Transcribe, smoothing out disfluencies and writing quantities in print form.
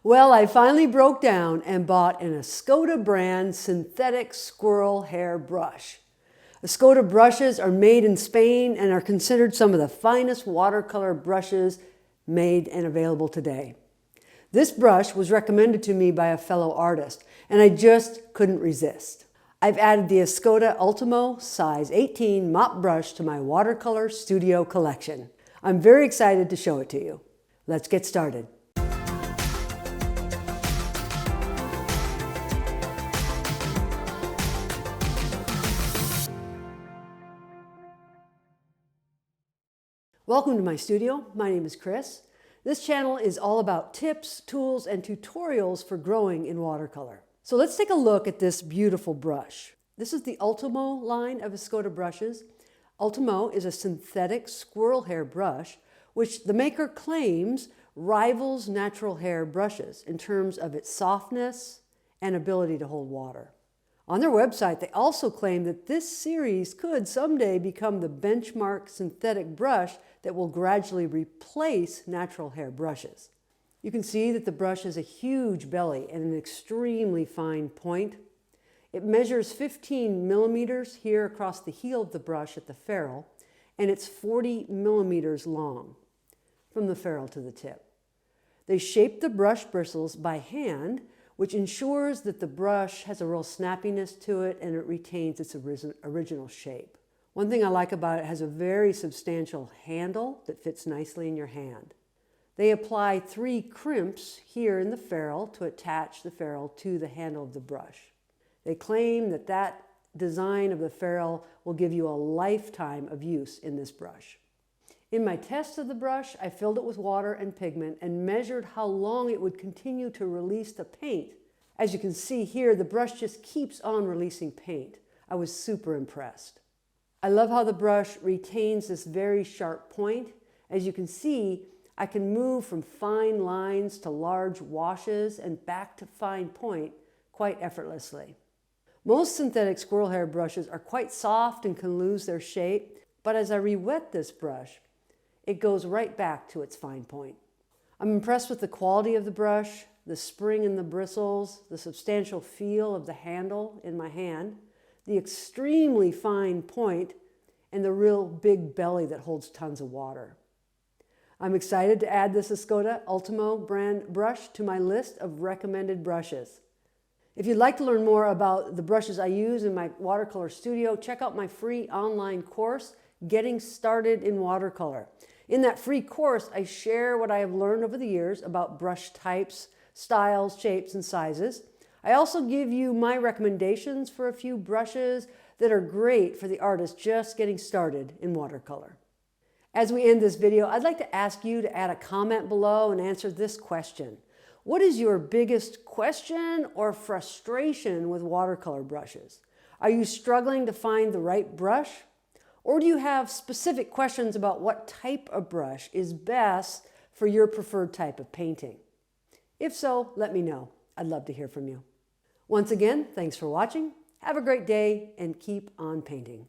Well, I finally broke down and bought an Escoda brand synthetic squirrel hair brush. Escoda brushes are made in Spain and are considered some of the finest watercolor brushes made and available today. This brush was recommended to me by a fellow artist, and I just couldn't resist. I've added the Escoda Ultimo size 18 mop brush to my watercolor studio collection. I'm very excited to show it to you. Let's get started. Welcome to my studio. My name is Kris. This channel is all about tips, tools, and tutorials for growing in watercolor. So let's take a look at this beautiful brush. This is the Ultimo line of Escoda brushes. Ultimo is a synthetic squirrel hair brush, which the maker claims rivals natural hair brushes in terms of its softness and ability to hold water. On their website, they also claim that this series could someday become the benchmark synthetic brush that will gradually replace natural hair brushes. You can see that the brush has a huge belly and an extremely fine point. It measures 15 millimeters here across the heel of the brush at the ferrule, and it's 40 millimeters long from the ferrule to the tip. They shape the brush bristles by hand, which ensures that the brush has a real snappiness to it and it retains its original shape. One thing I like about it has a very substantial handle that fits nicely in your hand. They apply 3 crimps here in the ferrule to attach the ferrule to the handle of the brush. They claim that that design of the ferrule will give you a lifetime of use in this brush. In my test of the brush, I filled it with water and pigment and measured how long it would continue to release the paint. As you can see here, the brush just keeps on releasing paint. I was super impressed. I love how the brush retains this very sharp point. As you can see, I can move from fine lines to large washes and back to fine point quite effortlessly. Most synthetic squirrel hair brushes are quite soft and can lose their shape, but as I re-wet this brush, it goes right back to its fine point. I'm impressed with the quality of the brush, the spring in the bristles, the substantial feel of the handle in my hand, the extremely fine point, and the real big belly that holds tons of water. I'm excited to add this Escoda Ultimo brand brush to my list of recommended brushes. If you'd like to learn more about the brushes I use in my watercolor studio, check out my free online course, Getting Started in Watercolor. In that free course, I share what I have learned over the years about brush types, styles, shapes, and sizes. I also give you my recommendations for a few brushes that are great for the artist just getting started in watercolor. As we end this video, I'd like to ask you to add a comment below and answer this question. What is your biggest question or frustration with watercolor brushes? Are you struggling to find the right brush? Or do you have specific questions about what type of brush is best for your preferred type of painting? If so, let me know. I'd love to hear from you. Once again, thanks for watching. Have a great day and keep on painting.